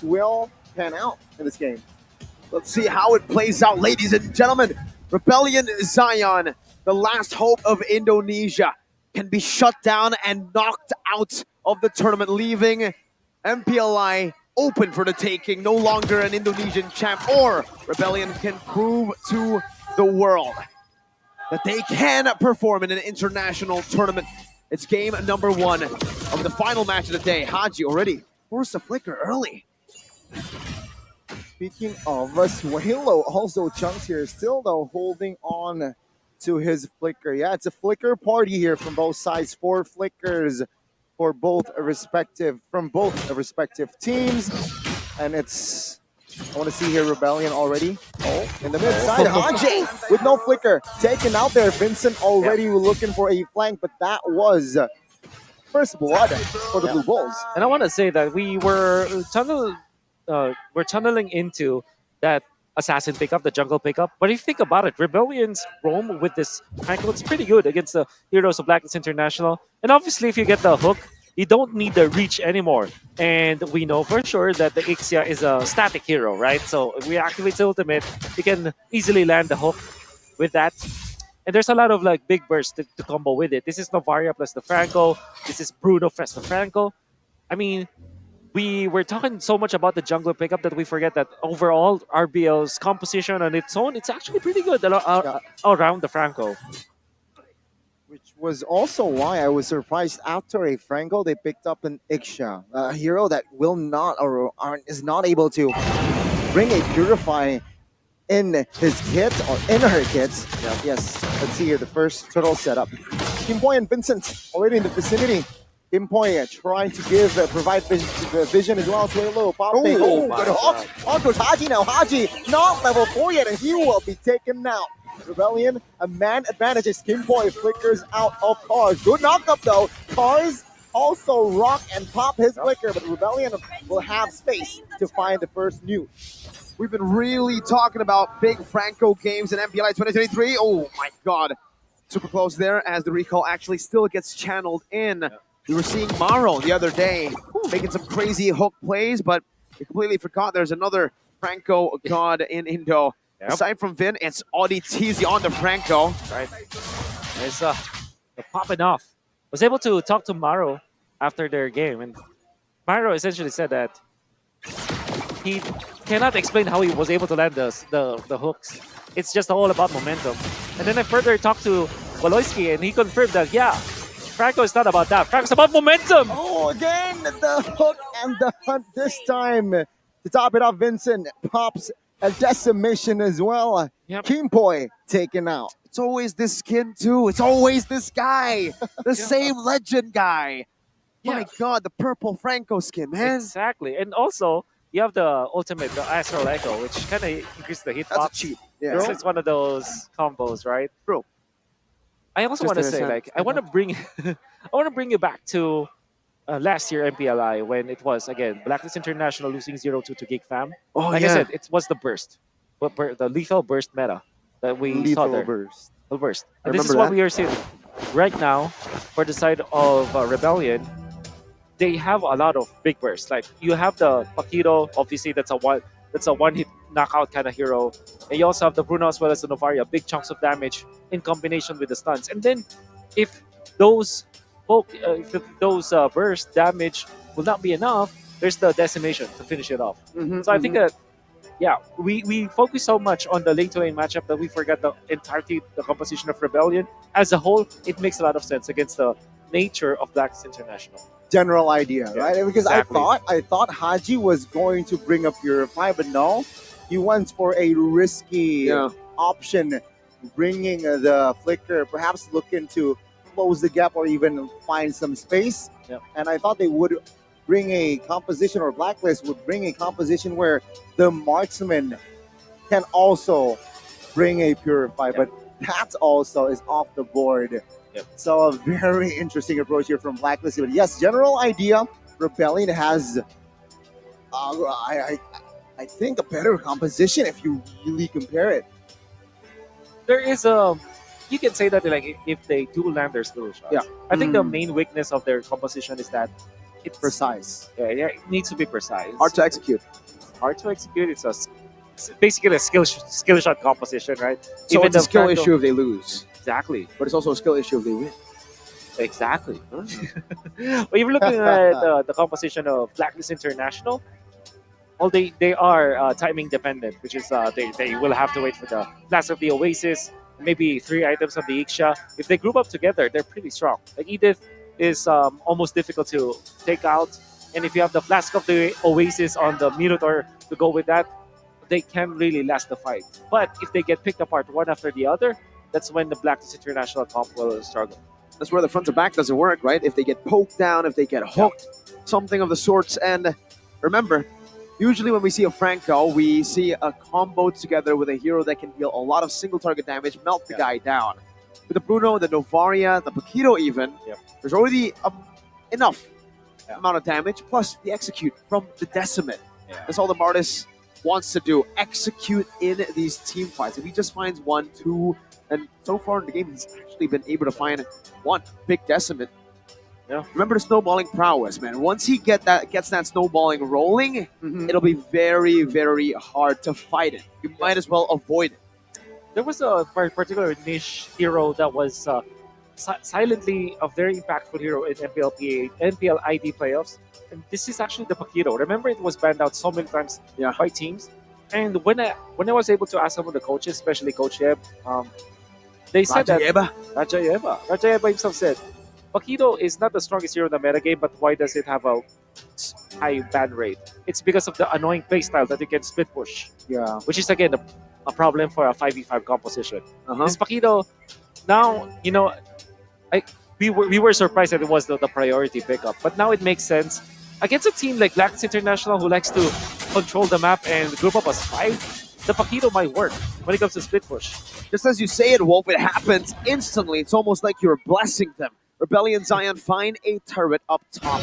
will pan out in this game. Let's see how it plays out, ladies and gentlemen. Rebellion Zion, the last hope of Indonesia, can be shut down and knocked out of the tournament, leaving MPLI open for the taking, no longer an Indonesian champ, or Rebellion can prove to the world that they can perform in an international tournament. It's game number 1 of the final match of the day. Haji already forced a flicker early. Speaking of Suelo, also Chunks here, still though holding on to his flicker. Yeah, it's a flicker party here from both sides. 4 flickers for both respective teams, and it's. I want to see here Rebellion already. Oh, in the mid side, Haji with no flicker taken out there. Vincent already looking for a flank, but that was first blood for the Blue Bulls. And I want to say that we're tunneling into that assassin pickup, the jungle pickup. But if you think about it, Rebellion's roam with this Franco, it's pretty good against the heroes of Blacklist International. And obviously, if you get the hook, you don't need the reach anymore. And we know for sure that the Ixia is a static hero, right? So if we activate the ultimate, you can easily land the hook with that. And there's a lot of like big bursts to combo with it. This is Novaria plus the Franco. This is Bruno plus the Franco. I mean, we were talking so much about the jungler pickup that we forget that overall RBL's composition on its own, it's actually pretty good around the Franco. Which was also why I was surprised after a Franco, they picked up an Ixia, a hero that will not or is not able to bring a Purify in his kit or in her kits. Yeah. Yes, let's see here the first turtle setup. Kimboy and Vincent already in the vicinity. Kimboy trying to provide vision as well. Suelo popping. Oh, good hook. On to Haji now. Haji not level 4 yet, and he will be taken out. Rebellion, a man advantages. Kimboy flickers out of Cars. Good knockup though. Cars also rock and pop his flicker, but Rebellion will have space to find the first nuke. We've been really talking about big Franco games in MPLI 2023. Oh my god. Super close there as the recall actually still gets channeled in. Yeah. We were seeing Maro the other day making some crazy hook plays, but we completely forgot there's another Franco god in Indo. Yep. Aside from Vin, it's Audi TZ on the Franco. Right. It's popping off. Was able to talk to Maro after their game, and Maro essentially said that he cannot explain how he was able to land the hooks. It's just all about momentum. And then I further talked to Woloski, and he confirmed that, yeah, Franco is not about that. Franco's about momentum. Oh, again, the hook and the hunt this time. To top it off, Vincent pops a decimation as well. Yep. Kimboy taken out. It's always this skin too. It's always this guy. The same legend guy. Yeah. My god, the purple Franco skin, man. Exactly. And also, you have the ultimate, the Astral Echo, which kind of increases the hit box. That's a cheat. Yeah. It's one of those combos, right? Bro. I also want to say, like, I want to bring you back to last year MPLI when it was again Blacklist International losing 0-2 to Geek Fam. Oh, like I said, it was the burst, the lethal burst meta that we saw there. The burst. And this is what we are seeing right now for the side of Rebellion. They have a lot of big bursts. Like you have the Paquito, obviously that's a one hit knockout kind of hero, and you also have the Bruno as well as the Novaria, big chunks of damage in combination with the stuns. And then if those burst damage will not be enough, there's the decimation to finish it off. So I think that, yeah, we focus so much on the lane to lane matchup that we forget the entirety, the composition of Rebellion. As a whole, it makes a lot of sense against the nature of Blacklist International. General idea, right? Because exactly. I thought Haji was going to bring up Purify, but no, he went for a risky option, bringing the flicker, perhaps looking to close the gap or even find some space. Yep. And I thought they would bring a composition, or Blacklist would bring a composition where the marksman can also bring a Purify, but that also is off the board. Yep. So a very interesting approach here from Blacklist. But yes, general idea, Rebellion has, I think, a better composition if you really compare it. There is you can say that like if they do land their skill shot. Yeah. I think the main weakness of their composition is that it's Precise. yeah, it needs to be precise. Hard to execute. Hard to execute. It's basically a skill shot composition, right? So it's a the skill Franco- issue if they lose, Exactly. but it's also a skill issue if they win. Exactly. But if you're looking at the composition of Blacklist International, well, they are timing dependent, which is they will have to wait for the last of the Oasis, maybe 3 items of the Iksha. If they group up together, they're pretty strong. Like Edith is almost difficult to take out, and if you have the Flask of the Oasis on the Minotaur to go with that, they can really last the fight. But if they get picked apart one after the other, that's when the Blacklist International comp will struggle. That's where the front to back doesn't work, right? If they get poked down, if they get hooked, something of the sorts. And remember, usually when we see a Franco, we see a combo together with a hero that can deal a lot of single target damage, melt the guy down. With the Bruno, the Novaria, the Paquito even, there's already enough amount of damage, plus the execute from the Decimate. That's all the Martis wants to do, execute in these team fights. If he just finds 1, 2, and so far in the game, he's actually been able to find 1 big Decimate. Yeah. Remember the snowballing prowess, man. Once he gets that snowballing rolling, it'll be very, very hard to fight it. You might as well avoid it. There was a particular niche hero that was silently a very impactful hero in MPL ID playoffs, and this is actually the Paquito. Remember, it was banned out so many times by teams, and when I was able to ask some of the coaches, especially Coach Yeb, they said Raja Yeba himself said, Paquito is not the strongest hero in the metagame, but why does it have a high ban rate? It's because of the annoying playstyle that you can split push. Yeah. Which is, again, a problem for a 5v5 composition. Uh-huh. This Paquito, now, we were surprised that it was the priority pickup, but now it makes sense. Against a team like Blacklist International who likes to control the map and group up as 5, the Paquito might work when it comes to split push. Just as you say it, Wolf, it happens instantly. It's almost like you're blessing them. Rebellion Zion find a turret up top.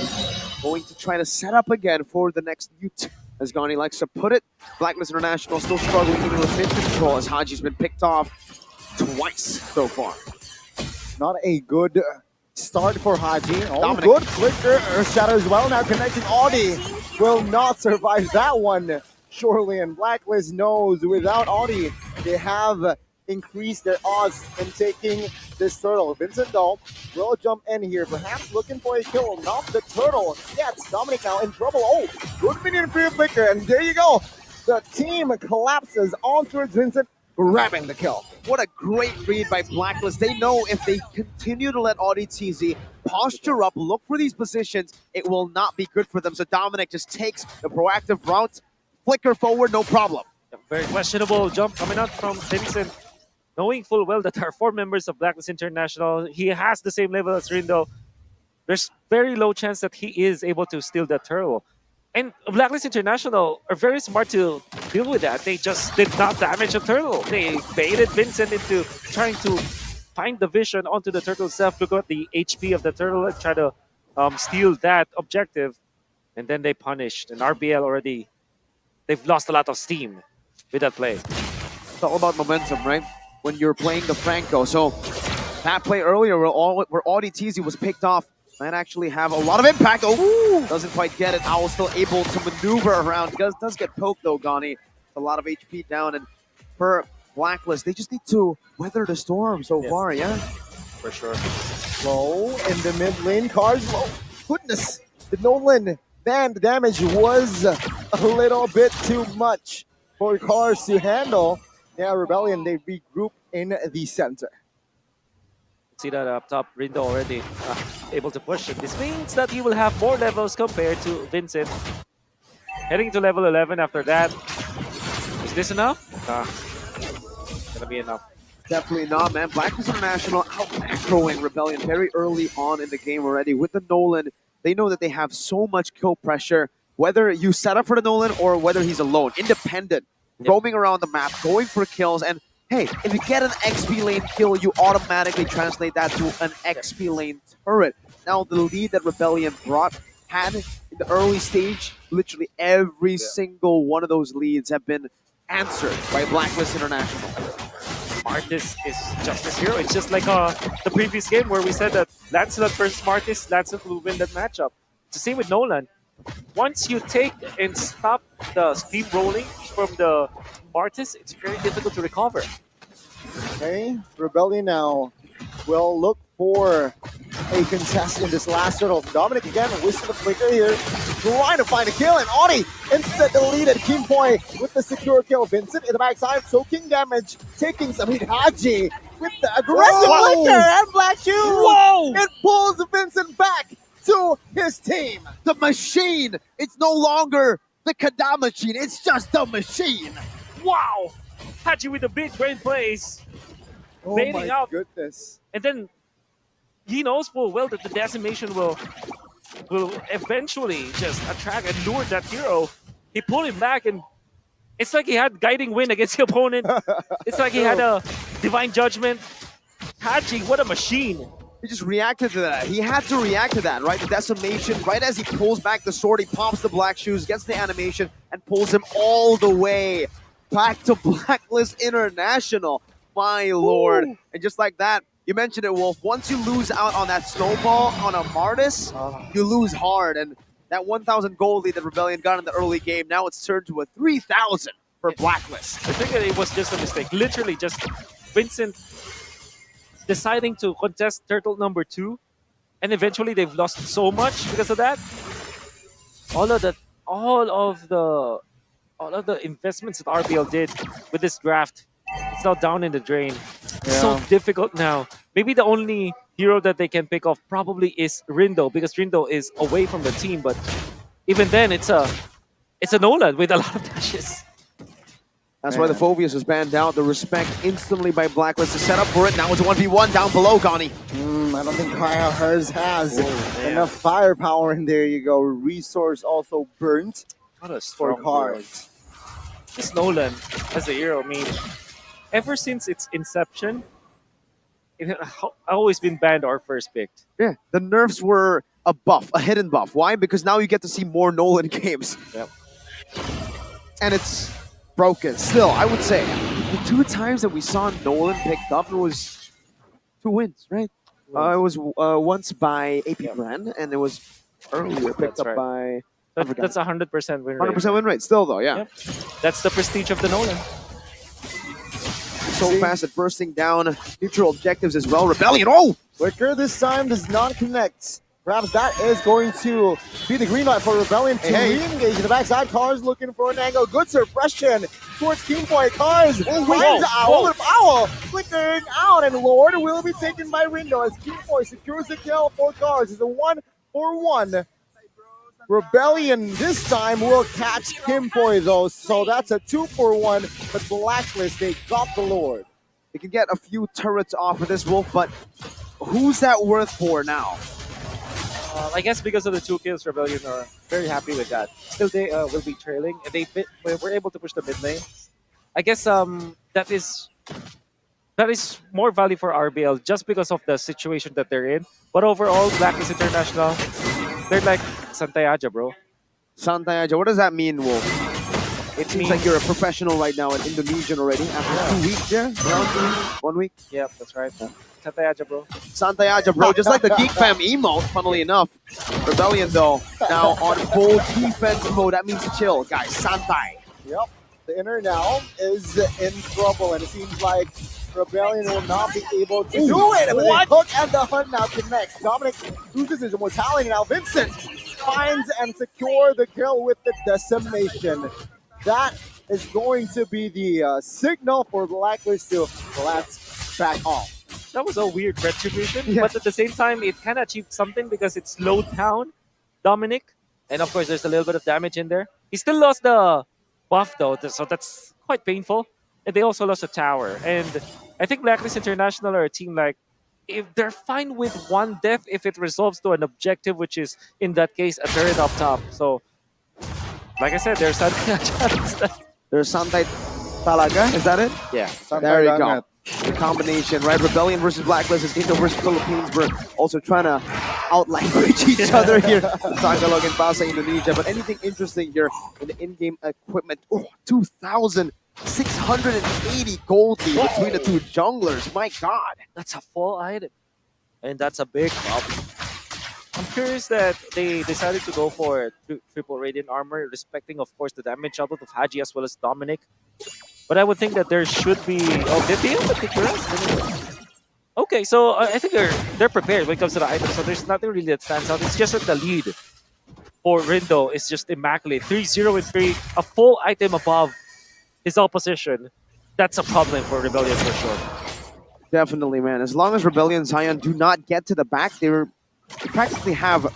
Going to try to set up again for the next ute, as Gani likes to put it. Blacklist International still struggling even with mid control as Haji's been picked off twice so far. Not a good start for Haji. Oh, Dominic. good flicker. Earth Shatter as well. Now connecting Audi. Will not survive that one. Surely, and Blacklist knows without Audi, they have increased their odds in taking this turtle. Vincent, though, will jump in here. Perhaps looking for a kill. Not the turtle. Yes, Dominic now in trouble. Oh, good minion for your flicker. And there you go. The team collapses on towards Vincent, grabbing the kill. What a great read by Blacklist. They know if they continue to let Audi TZ posture up, look for these positions, it will not be good for them. So Dominic just takes the proactive route, flicker forward, no problem. A very questionable jump coming out from Vincent, knowing full well that there are 4 members of Blacklist International. He has the same level as Rindo. There's very low chance that he is able to steal that turtle. And Blacklist International are very smart to deal with that. They just did not damage a turtle. They baited Vincent into trying to find the vision onto the turtle itself, look at the HP of the turtle and try to steal that objective. And then they punished. And RBL already, they've lost a lot of steam with that play. It's all about momentum, right? When you're playing the Franco. So that play earlier where Audi TZ was picked off might actually have a lot of impact. Oh, doesn't quite get it. Owl still able to maneuver around. Does get poked though, Gani. A lot of HP down. And for Blacklist, they just need to weather the storm so far, yeah? For sure. Low in the mid lane. Cars low. Goodness. The Nolan man, the damage was a little bit too much for Cars to handle. Now Rebellion, they regroup in the center. See that up top, Rindo already able to push it. This means that he will have more levels compared to Vincent. Heading to level 11 after that. Is this enough? Gonna be enough. Definitely not, man. Blacklist International out macroing Rebellion very early on in the game already. With the Nolan, they know that they have so much kill pressure, whether you set up for the Nolan or whether he's alone, independent, roaming around the map, going for kills. And hey, if you get an XP lane kill, you automatically translate that to an XP lane turret. Now, the lead that Rebellion had in the early stage, literally every single one of those leads have been answered by Blacklist International. Martis is just this hero. It's just like the previous game where we said that Lancelot versus Martis, Lancelot will win that matchup. the same with Nolan. Once you take and stop the steamrolling from the Martis, it's very difficult to recover. Okay, Rebellion now will look for a contest in this last turtle. Dominic again, whistling the flicker here, trying to find a kill, and Audi instead deleted. Kingpoi with the secure kill. Vincent in the backside, soaking damage, taking some heat. Haji with the aggressive flicker, and Black Shoes! Whoa! It pulls Vincent back to his team. The machine! It's no longer the Kada machine, it's just the machine! Wow! Haji with the big brain plays. Oh Baiting my out. goodness. And then he knows full well that the decimation will eventually just attract and lure that hero. He pulled him back, and it's like he had guiding wind against the opponent. It's like he had a divine judgment. Haji, what a machine! He just reacted to that. He had to react to that, right? The decimation, right as he pulls back the sword, he pops the Black Shoes, gets the animation, and pulls him all the way back to Blacklist International. My lord. And just like that, you mentioned it, Wolf, once you lose out on that snowball on a Martis, you lose hard. And that 1,000 gold lead that Rebellion got in the early game, now it's turned to a 3,000 for Blacklist. I think that it was just a mistake. Literally just Vincent deciding to contest turtle number 2, and eventually they've lost so much because of that. All of the investments that RBL did with this draft, it's now down in the drain. It's so difficult now. Maybe the only hero that they can pick off probably is Rindo, because Rindo is away from the team. But even then, it's a Nolan with a lot of dashes. That's why the Phobius was banned out. The respect instantly by Blacklist to set up for it. Now it's a 1v1 down below, Gani. I don't think hers has enough firepower, and there you go. Resource also burnt What a for strong cards. This Nolan as a hero, I mean, ever since its inception, it had always been banned or first picked. Yeah, the nerfs were a buff, a hidden buff. Why? Because now you get to see more Nolan games. Yep. And it's broken. Still, I would say, the 2 times that we saw Nolan picked up, it was 2 wins, right? It was once by AP Brand, and it was earlier picked up by... That's 100% win rate. 100% win rate, still though, yeah. Yep. That's the prestige of the Nolan. So fast at bursting down neutral objectives as well. Rebellion, oh! Flicker this time does not connect. Perhaps that is going to be the green light for Rebellion to re-engage in the backside. Cars looking for an angle. Good suppression towards Kingpoi. Cars finds Owl. Owl flickering out, and Lord will be taken by Rindo as Kingpoi secures the kill for Cars. It's a 1-for-1. Rebellion this time will catch Kingpoi though, so that's a 2-for-1. But Blacklist, they got the Lord. They can get a few turrets off of this, Wolf, but who's that worth for now? I guess because of the 2 kills, Rebellion are very happy with that. Still, they will be trailing, and they were able to push the mid lane. I guess that is more value for RBL just because of the situation that they're in. But overall, Blacklist International, they're like Santayaja, bro. Santayaja, what does that mean, Wolf? It seems like you're a professional right now in Indonesian already. After 2 weeks, yeah? Around 2 weeks? 1 week? Yep, that's right. Santayaja, bro. Santayaja, bro. Just like the Geek Fam emote, funnily enough. Rebellion, though, now on full defense mode. That means chill, guys. Santai. Yep. The inner now is in trouble, and it seems like Rebellion will not be able to do it. But the hook and the hunt now connects. Dominic loses his immortality. Now Vincent finds and secure the kill with the decimation. That is going to be the signal for Blacklist to let's back off. That was a weird retribution, but at the same time, it kind of achieved something because it slowed down Dominic. And of course, there's a little bit of damage in there. He still lost the buff, though, so that's quite painful. And they also lost a tower. And I think Blacklist International are a team like, if they're fine with 1 death if it resolves to an objective, which is, in that case, a turret up top. So, like I said, there's Santai. There's Santai Talaga, is that it? Yeah. There you go. The combination, right? Rebellion versus Blacklist is Indo versus Philippines. We're also trying to out-language each other here. Tagalog and Bahasa Indonesia. But anything interesting here in the in-game equipment? Oh, 2,680 gold lead between the 2 junglers. My God. That's a full item. And that's a big problem. I'm curious that they decided to go for triple radiant armor, respecting, of course, the damage output of Haji as well as Dominic. But I would think that there should be. Oh, did they have the Picturesque? Okay, so I think they're prepared when it comes to the items. So there's nothing really that stands out. It's just that the lead for Rindo is just immaculate. 3-0 and 3, a full item above his opposition. That's a problem for Rebellion for sure. Definitely, man. As long as Rebellion Zion do not get to the back, they practically have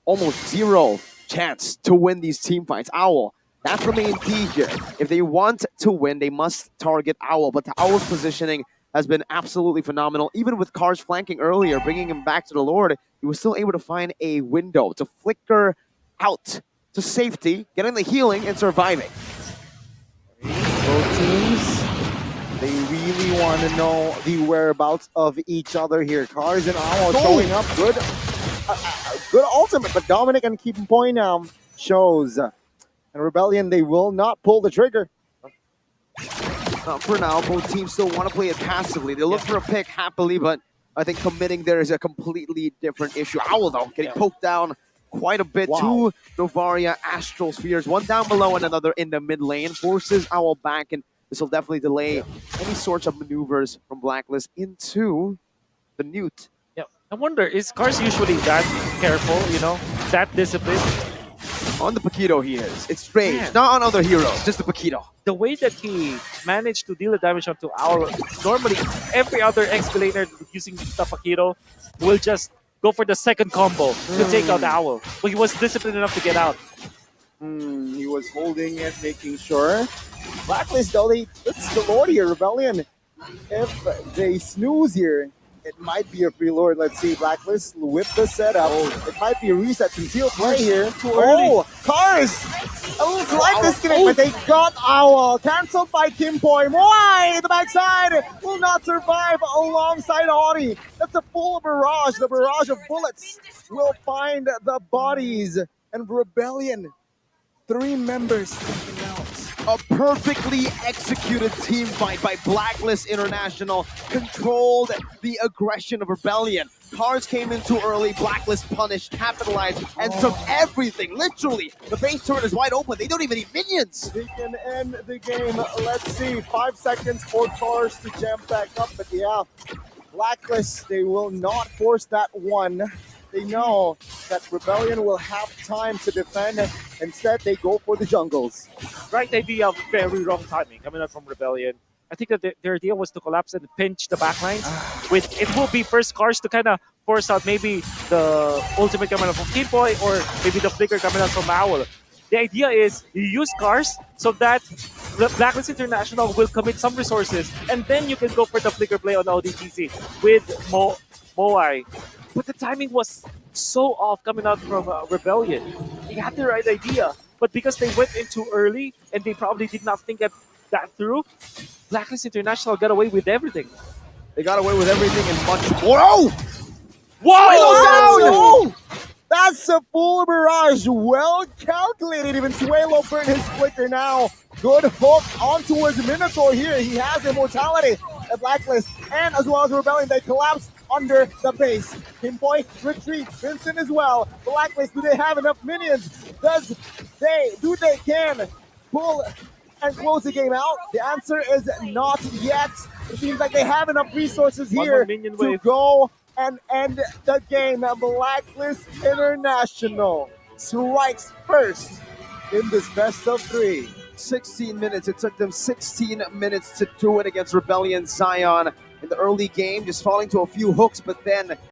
almost zero chance to win these team fights. Owl, that's the main key here. If they want to win, they must target Owl. But the Owl's positioning has been absolutely phenomenal. Even with Cars flanking earlier, bringing him back to the Lord, he was still able to find a window to flicker out to safety, getting the healing and surviving. Both teams, they really want to know the whereabouts of each other here. Cars and Owl showing up good. Good ultimate, but Dominic and keeping point now shows. And Rebellion, they will not pull the trigger. For now, both teams still want to play it passively. They look for a pick happily, but I think committing there is a completely different issue. Owl, though, getting poked down quite a bit. Two Novaria Astral Spheres, one down below and another in the mid lane, forces Owl back, and this will definitely delay any sorts of maneuvers from Blacklist into the Newt. Yeah, I wonder, is Cars usually that careful, that disciplined? On the Paquito he is. It's strange. Not on other heroes, just the Paquito. The way that he managed to deal the damage onto Owl, normally every other X-Laner using the Paquito will just go for the second combo to take out Owl. But he was disciplined enough to get out. He was holding it, making sure. Blacklist, though, it's the Lord here, Rebellion. If they snooze here, it might be a free Lord. Let's see, Blacklist with the setup. It might be a reset. Concealed play here. Cars! A little slight disconnect, but they got Owl. Cancelled by Kimpoy. Moai, the backside, will not survive alongside Audi. That's a full barrage. The barrage of bullets will find the bodies. And Rebellion, 3 members taken out. A perfectly executed team fight by Blacklist International controlled the aggression of Rebellion. Cars came in too early, Blacklist punished, capitalized, and took everything. Literally, the base turret is wide open. They don't even need minions. They can end the game. Let's see, 5 seconds for Cars to jam back up. But yeah, Blacklist, they will not force that one. They know that Rebellion will have time to defend. Instead, they go for the jungles. Right idea, very wrong timing coming out from Rebellion. I think that their idea was to collapse and pinch the backlines. With it will be first Cars to kind of force out maybe the ultimate coming out from Kimpoy or maybe the flicker coming out from Owl. The idea is you use Cars so that Blacklist International will commit some resources, and then you can go for the flicker play on ODTC with Moai. But the timing was so off coming out from Rebellion. They had the right idea, but because they went in too early and they probably did not think that through, Blacklist International got away with everything. They got away with everything and much more. Oh! Whoa! That's a full barrage. Well calculated. Even Suelo burned his flicker now. Good hook on towards Minotaur here. He has immortality at Blacklist. And as well as Rebellion, they collapse under the base. Kimpoy retreat. Vincent as well. Blacklist, do they have enough minions? Do they can pull and close the game out? The answer is not yet. It seems like they have enough resources here to go and end the game. Blacklist International strikes first in this best of 3. 16 minutes. It took them 16 minutes to do it against Rebellion Zion in the early game, just falling to a few hooks, but then